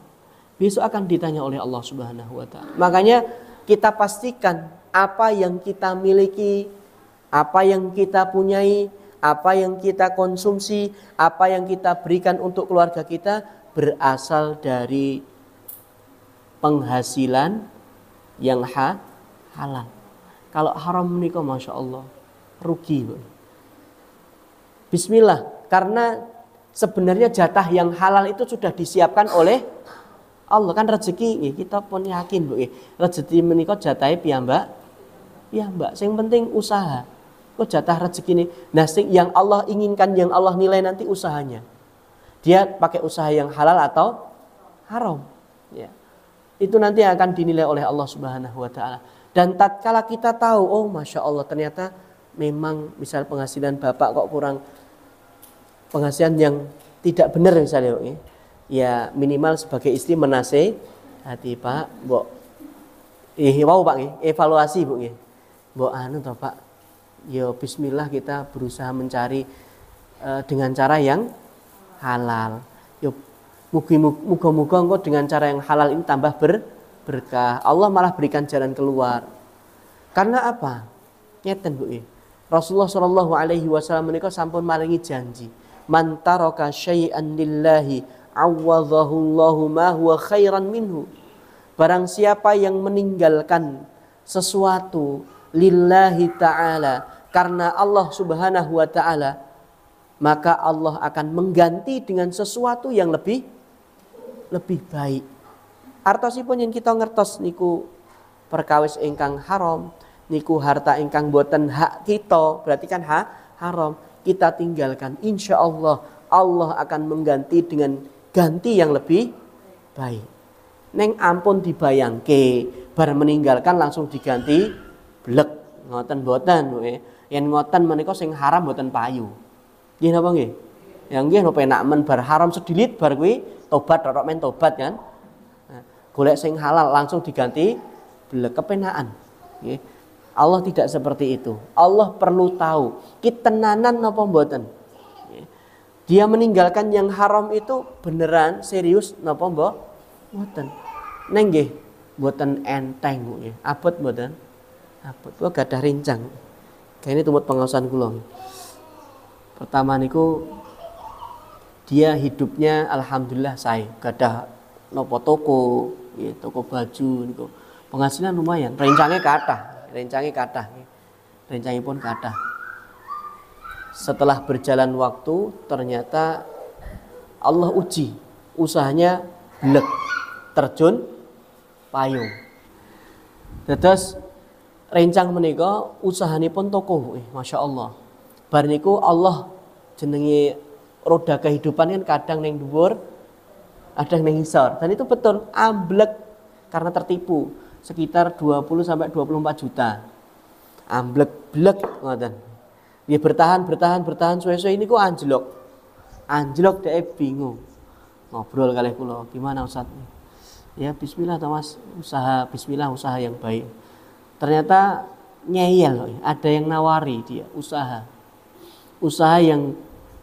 Besok akan ditanya oleh Allah Subhanahu wa taala. Makanya kita pastikan apa yang kita miliki, apa yang kita punyai, apa yang kita konsumsi, apa yang kita berikan untuk keluarga kita berasal dari penghasilan yang halal. Kalau haram menikah, masya Allah, rugi. Bismillah, karena sebenarnya jatah yang halal itu sudah disiapkan oleh Allah. Kan rezeki kita pun yakin Bu, rezeki menika jatahe piyambak. Sing penting usaha. Kok jatah rezeki ini. Nah, yang Allah inginkan, yang Allah nilai nanti usahanya. Dia pakai usaha yang halal atau haram. Ya. Itu nanti akan dinilai oleh Allah Subhanahu wa taala. Dan tatkala kita tahu, oh masya Allah ternyata memang misal penghasilan bapak kok kurang, penghasilan yang tidak benar misalnya, ya minimal sebagai istri menasehati, Pak, Mbok, wow Pak, evaluasi Bu, Mbok anu toh Pak, yo Bismillah kita berusaha mencari dengan cara yang halal. Yo muga-muga engko dengan cara yang halal ini tambah berkah. Allah malah berikan jalan keluar. Karena apa? Ngeten Bu, Rasulullah Shallallahu Alaihi Wasallam menika sampun maringi janji. Man taraka syai'an lillahi awwadhahullahu ma huwa khairan minhu. Barang siapa yang meninggalkan sesuatu lillahi ta'ala, karena Allah Subhanahu wa ta'ala, maka Allah akan mengganti dengan sesuatu yang lebih baik. Artosipun yang kita ngertos niku perkawis ingkang haram, niku harta ingkang boten hak kita, berarti kan haram. Kita tinggalkan, insya Allah Allah akan mengganti dengan ganti yang lebih baik. Neng ampun dibayangke bar meninggalkan langsung diganti blek, ngoten boten yen ngoten menika sing haram boten payu. Nggih napa nggih? Ya nggih napa enak men bar haram sedilit bar kuwi tobat rorok men tobat kan. Nah, golek sing halal langsung diganti blek kepenaan. Nggih. Allah tidak seperti itu. Allah perlu tahu kita tenanan napa mboten. Dia meninggalkan yang haram itu beneran serius napa mboten. Neng nggih mboten enteng nggih. Abot mboten? Abot. Kula gadah rincang. Kayane tumut pengaosan kula. Pertama niku dia hidupnya alhamdulillah sae, gadah napa toko, nggih, toko baju niku. Penghasilan lumayan, rencangnya kathah. Rencangnya pun kathah. Setelah berjalan waktu ternyata Allah uji, usahanya blek, terjun payung. Terus rencang menika usahanipun toko, Masya Allah. Bar niku Allah jenenge roda kehidupan kan kadang ning dhuwur, kadang ning ngisor. Dan itu betul amblek karena tertipu sekitar 20 sampai 24 juta. Amblek-blek ngoten. Ya bertahan suwe-suwe ini kok anjlok. Anjlok dhek bingung. Ngobrol kali kula, gimana Ustaz? Ya bismillah Mas, bismillah usaha yang baik. Ternyata ngeyel, ada yang nawari dia usaha. Usaha yang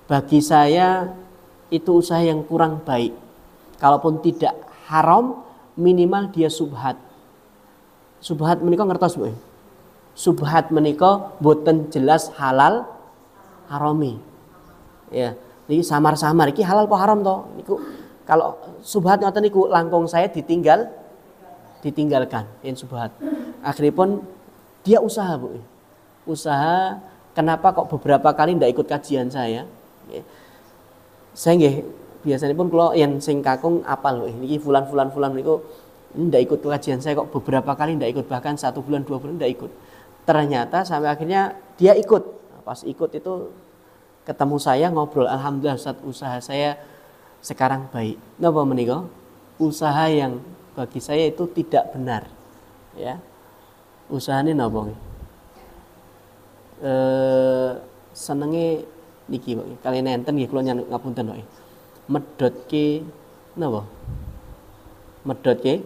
bagi saya itu usaha yang kurang baik. Kalaupun tidak haram, minimal dia subhat. Subhat menika ngertos Bu? Subhat menika boten jelas halal harami. Ya, ini samar-samar iki halal apa haram to? Niku kalau subhat ngoten niku langkung saya ditinggalkan yen subhat. Akhiripun dia usaha Bu. Usaha kenapa kok beberapa kali ndak ikut kajian saya? Saya nggih biasanya pun kalau yang sing kakung apal loh, ini fulan niku ndak ikut kajian saya kok beberapa kali ndak ikut, bahkan 1 bulan 2 bulan ndak ikut. Ternyata sampai akhirnya dia ikut. Pas ikut itu ketemu saya ngobrol, alhamdulillah Ustaz, usaha saya sekarang baik. Napa menika? Usaha yang bagi saya itu tidak benar. Ya. Usahane napa nggih? Senenge niki Pak. Kali nenten nggih kula ngapunten Pak. Medhotke napa? Medhotke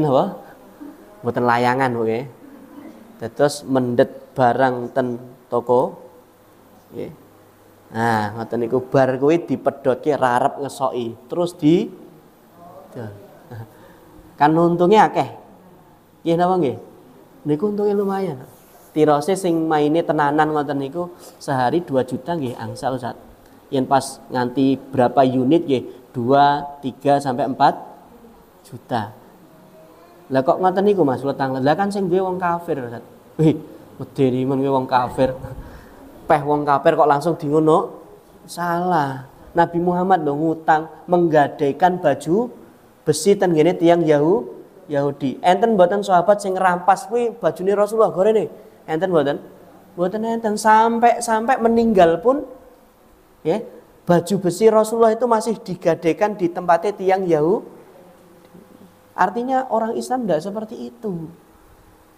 napa? Mboten layangan Pak nggih. Dados mendet barang ten toko nggih. Nah, ngoten niku bar kuwi dipedhotke rarep ngesoki, terus di kan untungnya akeh. Nggih napa nggih? Niku untungnya lumayan. Tirose sing maine tenanan ngoten niku sehari 2 juta nggih angsal Ustaz. Yen pas nganti berapa unit nggih 2, 3 sampai 4 juta. Lah kok ngoten niku Mas letang. Lah kan sing duwe wong kafir Ustaz. Wih, medeni men wong kafir. Peh wong kafir kok langsung di ngono? Salah. Nabi Muhammad lho ngutang menggadaikan baju besi ten ngene tiyang Yahudi. Enten mboten sahabat sing ngrampas kuwi bajune Rasulullah gorene. Enten mboten? Mboten enten sampai meninggal pun ya, baju besi Rasulullah itu masih digadaikan di tempatnya tiyang Yahudi. Artinya orang Islam tidak seperti itu.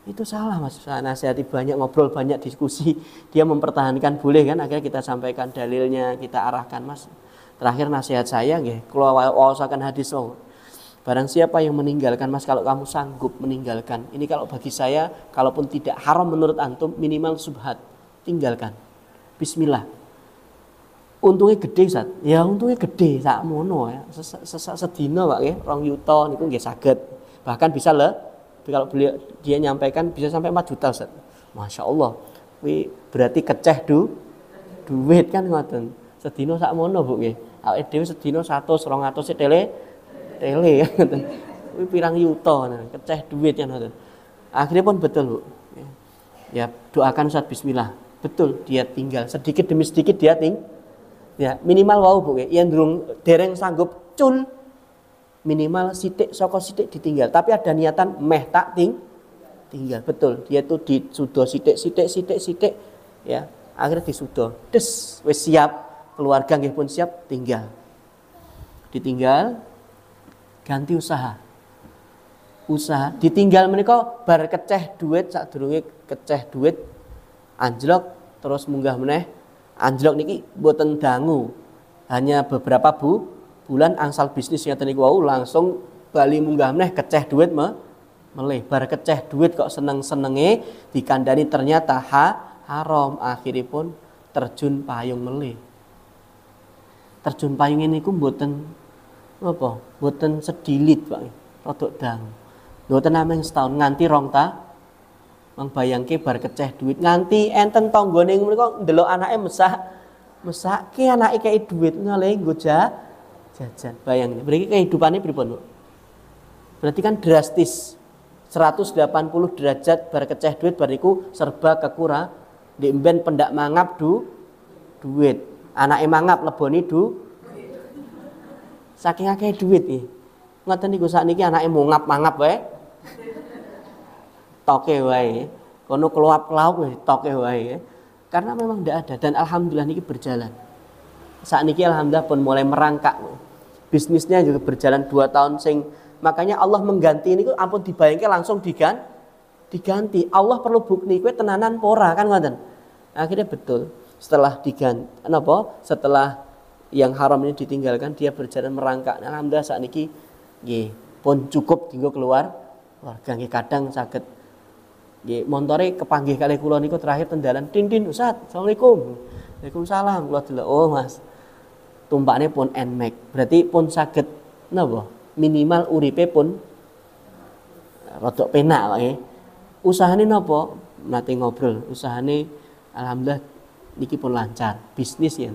Itu salah Mas. Saya nasihati banyak, ngobrol banyak, diskusi. Dia mempertahankan boleh kan, akhirnya kita sampaikan dalilnya, kita arahkan Mas. Terakhir nasihat saya nggih, kula waosaken hadis barang siapa yang meninggalkan Mas, kalau kamu sanggup meninggalkan. Ini kalau bagi saya, kalaupun tidak haram menurut antum, minimal subhat. Tinggalkan. Bismillah. Untungnya gede Ustaz. Ya untungnya gede sakmono ya. Sedina Pak nggih 2 yuta niku nggih saged. Bahkan bisa kalau beliau dia nyampaikan bisa sampai 4 juta Ustaz. Masya Allah. Kuwi berarti keceh duit kan ngoten. Sedina sakmono Bu nggih. Awake dhewe sedina 100 200 tele ngoten. Kuwi pirang yuta nah, keceh duit kan ngoten. Akhirnya pun betul Bu. Ya doakan Ustaz bismillah. Betul dia tinggal sedikit demi sedikit dia ya minimal wau Bu ya, yang dereng sanggup cul minimal sithik saka sithik ditinggal, tapi ada niatan meh tak tinggal. Betul, dia tuh disudo sithik ya, akhirnya disudo. Des wis siap, keluarga nggih pun siap, tinggal. Ditinggal ganti usaha. Ditinggal menika bar keceh duit sadurunge keceh duit anjlok terus munggah meneh. Anjlok niki boten dangu. Hanya beberapa bulan angsal bisnis ngoten niku wau langsung bali munggah meneh keceh duit meleh. Bar keceh duit kok seneng-senenge dikandani ternyata haram, akhiripun terjun payung meleh. Terjun payung niku mboten apa? Mboten sedilit, Pak. Rodok dangu. Mboten namung setahun nganti 2 tahun. Mang bayangke bar keceh duit nganti enten tanggane mriku ndelok anake mesake anake kei duit ngale nggo jajan. Bayangin, mriki kehidupane pripun, Bu? Berarti kan drastis. 180 derajat bar keceh duit bariku serba kekurang. Ndek mben pendak mangap duit. Anake mangap leboni saking akeh duit iki. Ngoten niku sakniki anake mangap wae. toke wae. Kono keluap-keluap toke wae. Karena memang tidak ada dan alhamdulillah niki berjalan. Saat niki alhamdulillah pun mulai merangkak. Bisnisnya juga berjalan 2 tahun makanya Allah mengganti ini ampun dibayangke langsung diganti. Allah perlu bukti kowe tenanan pora kan ngoten. Akhirnya betul. Setelah diganti setelah yang haram ini ditinggalkan dia berjalan merangkak. Alhamdulillah saat niki nggih pun cukup dienggo keluar keluarga nggih kadang saged nggih montore kepanggih kalih kula niku terakhir tendalan tin Ustaz. Assalamualaikum. Waalaikumsalam. Kula delok oh Mas. Tumpakne pun NMAX. Berarti pun saged napa? Minimal uripe pun rodok penak wae. Usahane napa? Nate ngobrol. Usahane alhamdulillah niki pun lancar. Bisnis ya.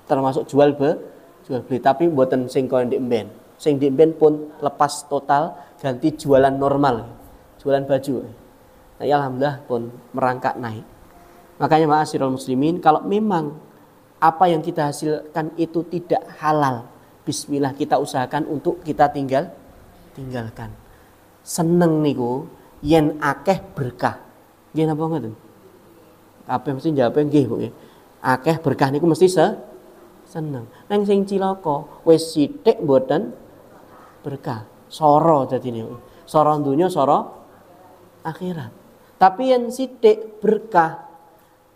Termasuk jual beli tapi mboten sing koyo ndek mben. Sing ndek mben pun lepas total ganti jualan normal. Jualan baju. Nah, ya alhamdulillah pun merangkak naik. Makanya ma'asyiral muslimin kalau memang apa yang kita hasilkan itu tidak halal, bismillah kita usahakan untuk kita tinggalkan. Seneng niku yen akeh berkah. Nggih napa ngoten? Kabeh mesti jawab nggih kok nggih. Akeh berkah niku mesti seneng. Nang sing cilaka wis sithik mboten berkah. Soro dadine. Soro donya soro akhirat. Tapi yen sithik berkah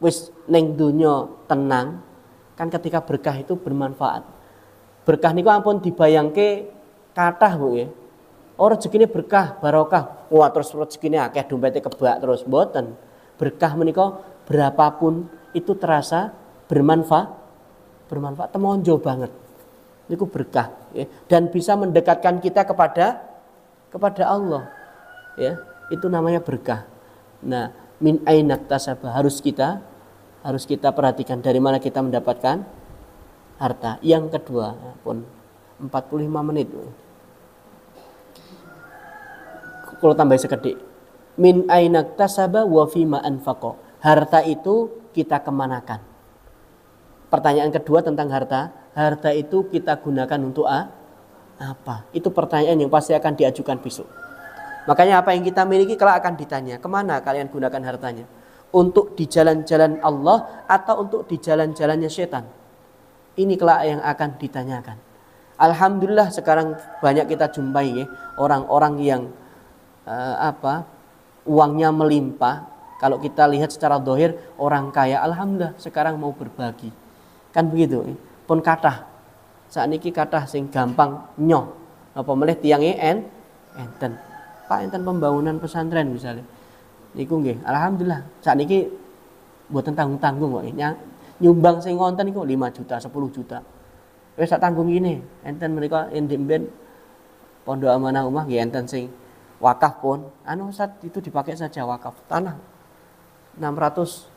wis ning donya tenang kan ketika berkah itu bermanfaat. Berkah niku ampun dibayangke kathah Bu nggih. Oh rezekine berkah, barokah. Wah terus rezekine akeh dompete kebak terus mboten. Berkah menika berapapun itu terasa bermanfaat temonjo banget. Niku berkah ya. Dan bisa mendekatkan kita kepada Allah. Ya, itu namanya berkah. Nah, min aina tasaba harus kita perhatikan dari mana kita mendapatkan harta. Yang kedua, pun 45 menit. Kalau tambah sekedik. Min aina tasaba wa fima anfaqa. Harta itu kita kemanakan. Pertanyaan kedua tentang harta. Harta itu kita gunakan untuk apa? Itu pertanyaan yang pasti akan diajukan besok. Makanya apa yang kita miliki kelak akan ditanya. Kemana kalian gunakan hartanya? Untuk di jalan-jalan Allah atau untuk di jalan-jalannya setan? Ini kelak yang akan ditanyakan. Alhamdulillah sekarang banyak kita jumpai ya, orang-orang yang uangnya melimpah. Kalau kita lihat secara zahir orang kaya, alhamdulillah sekarang mau berbagi. Kan begitu. Pun kathah. Saat niki kathah sing gampang nyoh. Apa melih tiange enten. Pak enten pembangunan pesantren misalnya. Niku nggih, alhamdulillah. Saat niki mboten tanggung-tanggung kok. Nyumbang sing wonten niku 5 juta, 10 juta. Wis sak tanggung ngene, enten menika endemben Pondok Amanah Umah nggih enten sing wakaf pun. Ustaz itu dipakai saja wakaf tanah. 600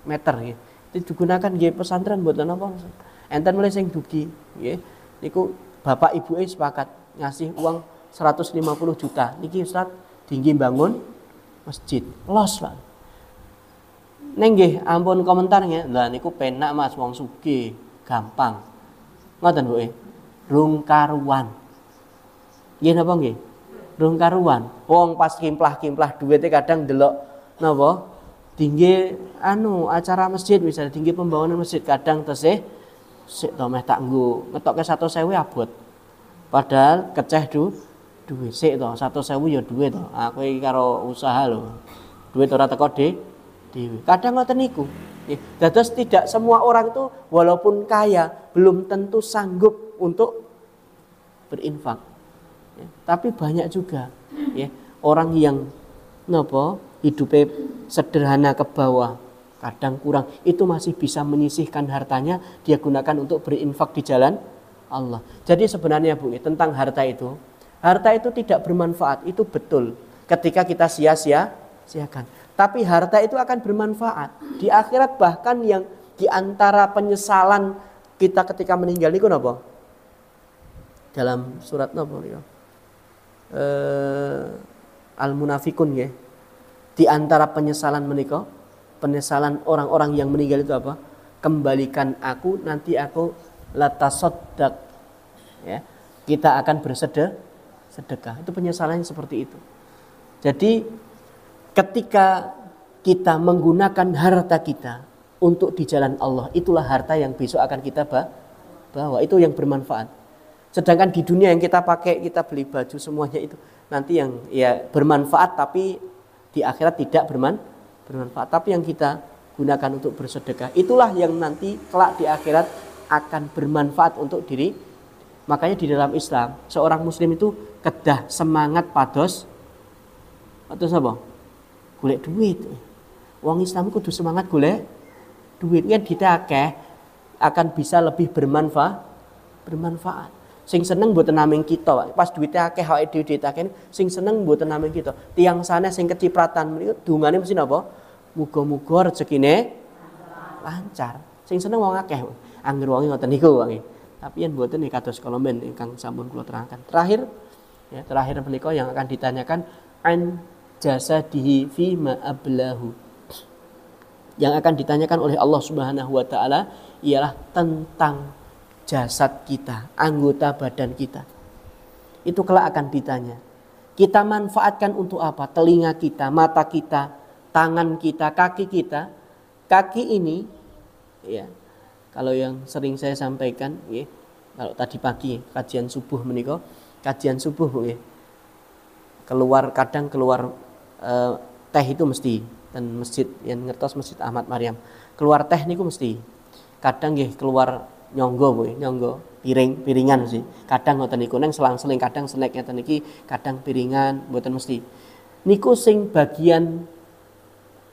meter nggih. Itu digunakan nggih pesantren mboten napa. Enten mulai sing dugi nggih. Niku bapak ibuke sepakat ngasih uang 150 juta. Niki Ustaz tinggi bangun masjid. Los, Pak. Neng nggih ampun komentar nggih. Lah niku penak Mas wong sugih, gampang. Ngoten Bu. Rung karuan. Nggih napa nggih? Rung karuan. Wong pas kimplah-kimplah duwite kadang delok napa? Tinggi acara masjid misalnya tinggi pembangunan masjid kadang tesih sik to meh tak nggo ngetokke 100.000 abot. Padahal keceh duit sik to 100.000 ya duit to. Aku iki karo usaha lho. Duit ora teko dhewe. Kadang ngoten niku. Nggih. Dados tidak semua orang itu walaupun kaya belum tentu sanggup untuk berinfak. Ya, tapi banyak juga ya orang yang hidupnya sederhana ke bawah, kadang kurang, itu masih bisa menyisihkan hartanya, dia gunakan untuk berinfak di jalan Allah. Jadi sebenarnya Bu, tentang harta itu tidak bermanfaat, itu betul ketika kita sia-siakan. Tapi harta itu akan bermanfaat di akhirat, bahkan yang di antara penyesalan kita ketika meninggal niku napa? Dalam surat napa ya? Al-Munafikun ya. Di antara penyesalan menika, penyesalan orang-orang yang meninggal itu apa? Kembalikan aku, nanti aku latasaddaq. Ya. Kita akan bersedekah. Itu penyesalannya seperti itu. Jadi ketika kita menggunakan harta kita untuk di jalan Allah, itulah harta yang besok akan kita bawa, itu yang bermanfaat. Sedangkan di dunia yang kita pakai, kita beli baju semuanya itu nanti yang ya bermanfaat, tapi di akhirat tidak bermanfaat. Tapi yang kita gunakan untuk bersedekah, itulah yang nanti kelak di akhirat akan bermanfaat untuk diri. Makanya di dalam Islam seorang muslim itu kedah semangat pados apa? Golek duit. Wong Islam kudu semangat golek duit, yen ditakeh akan bisa lebih bermanfaat. Sing seneng mboten naming kita, pas duite akeh awake dhewe ditakeh, sing seneng mboten naming kita. Tiyang sanes sing kecipratan menika dungane mesti napa? Muga-muga rezekine lancar. Sing seneng wong akeh. Angger wong ngoten niku wae. Tapi yen mboten nek kados kala men ingkang sampun kula terangkan. Terakhir menika yang akan ditanyakan an jasadihi fi ma ablahu. Yang akan ditanyakan oleh Allah Subhanahu wa taala ialah tentang jasad kita, anggota badan kita. Itu kelak akan ditanya. Kita manfaatkan untuk apa? Telinga kita, mata kita, tangan kita, kaki kita. Kaki ini ya, kalau yang sering saya sampaikan ya, kalau tadi pagi kajian subuh menika, kajian subuh ya. Kadang keluar teh itu mesti, dan masjid yang ngertos Masjid Ahmad Maryam. Keluar teh niku mesti. Kadang nggih keluar nyonggo piringan sih. Kadang ngoten niku nang selang-seling, kadang snack ngoten niki, kadang piringan mboten mesti. Niku sing bagian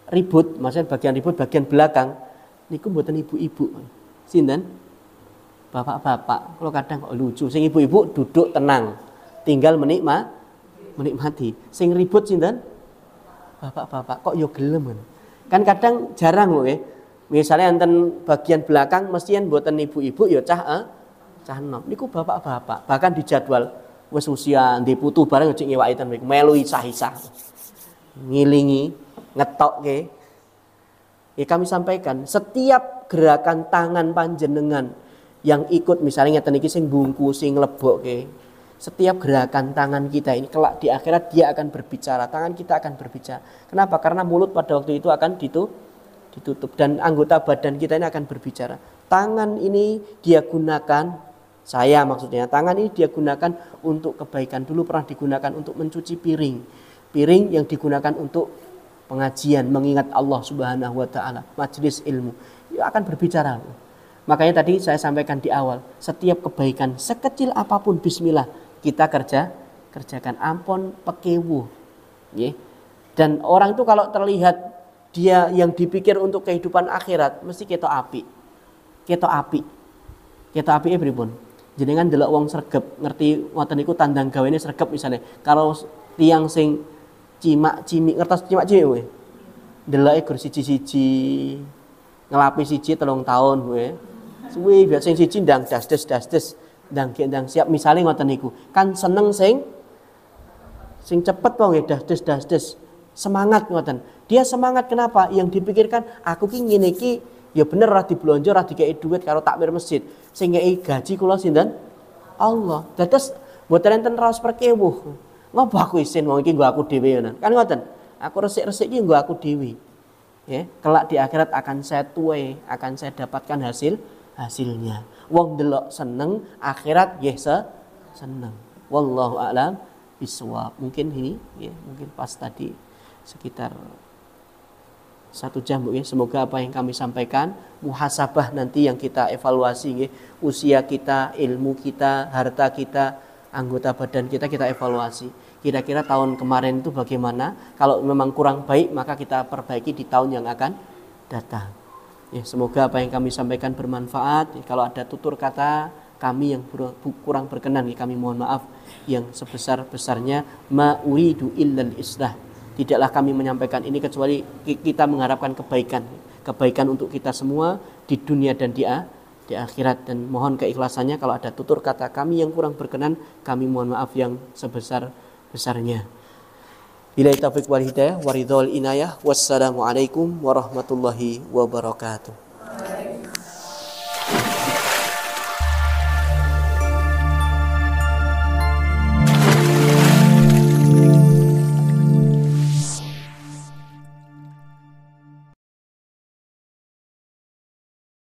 ribut, maksudnya bagian belakang niku mboten ibu-ibu. Sinten? Bapak-bapak. Kalau kadang kok lucu, sing ibu-ibu duduk tenang, tinggal menikmati. Sing ribut sinten? Bapak-bapak. Kok yo gelem kan kadang jarang kok. Misalnya enten bagian belakang mestian mboten ibu-ibu ya cah enom. Niku bapak-bapak. Bahkan di jadwal wis usia ndek putu bareng cek ngewaki ten niku melu isah-isah. Ngilingi, ngetokke. Ya kami sampaikan, setiap gerakan tangan panjenengan yang ikut misalnya ngeten iki sing bungkus, sing lebokke. Setiap gerakan tangan kita ini kelak di akhirat dia akan berbicara, tangan kita akan berbicara. Kenapa? Karena mulut pada waktu itu akan ditutup dan anggota badan kita ini akan berbicara. Tangan ini dia gunakan, saya maksudnya, tangan ini dia gunakan untuk kebaikan. Dulu pernah digunakan untuk mencuci piring. Piring yang digunakan untuk pengajian, mengingat Allah Subhanahu wa taala, majelis ilmu. Dia akan berbicara. Makanya tadi saya sampaikan di awal, setiap kebaikan sekecil apapun bismillah kita kerjakan, ampun pekewu. Dan orang itu kalau terlihat dia yang dipikir untuk kehidupan akhirat mesti ketok api pripun? Jenengan delok wong sregep, ngerti ngoten niku tandang gawene sregep misalnya. Kalau tiang sing cimak-cimik, ngertos cimak-cimik kowe? Deloke gur siji-siji, ngelapi siji 3 tahun kowe. Suwi biasa sing siji ndang dasdes, ndang siap misalnya ngoten niku. Kan seneng sing cepet wong dasdes. Semangat ngoten. Dia semangat kenapa? Yang dipikirkan aku ki ngene iki ya bener ora diblonjo, ora dikei duit karo takmir masjid. Sing ngei gaji kula sinten? Allah. Dados mboten enten raos perkewuh. Ngopo aku isin wong iki nggo aku dhewe ngoten. Kan ngoten. Aku resik-resik iki nggo aku dhewe. Ya, kelak di akhirat akan saya tuai, akan saya dapatkan hasilnya. Wong delok seneng, akhirat nggih seneng. Wallahu a'lam bishawab. Mungkin ini ya, mungkin pas tadi sekitar 1 jam ya. Semoga apa yang kami sampaikan muhasabah nanti yang kita evaluasi ya. Usia kita, ilmu kita, harta kita, anggota badan kita evaluasi. Kira-kira tahun kemarin itu bagaimana? Kalau memang kurang baik maka kita perbaiki di tahun yang akan datang. Ya, semoga apa yang kami sampaikan bermanfaat. Ya, kalau ada tutur kata kami yang kurang berkenan ya, kami mohon maaf yang sebesar-besarnya. Ma uridu illal islah. Tidaklah kami menyampaikan ini kecuali kita mengharapkan kebaikan untuk kita semua di dunia dan di akhirat, dan mohon keikhlasannya kalau ada tutur kata kami yang kurang berkenan, kami mohon maaf yang sebesar-besarnya. Billahi taufiq wal hidayah wa ridhal inayah. Wassalamualaikum warahmatullahi wabarakatuh.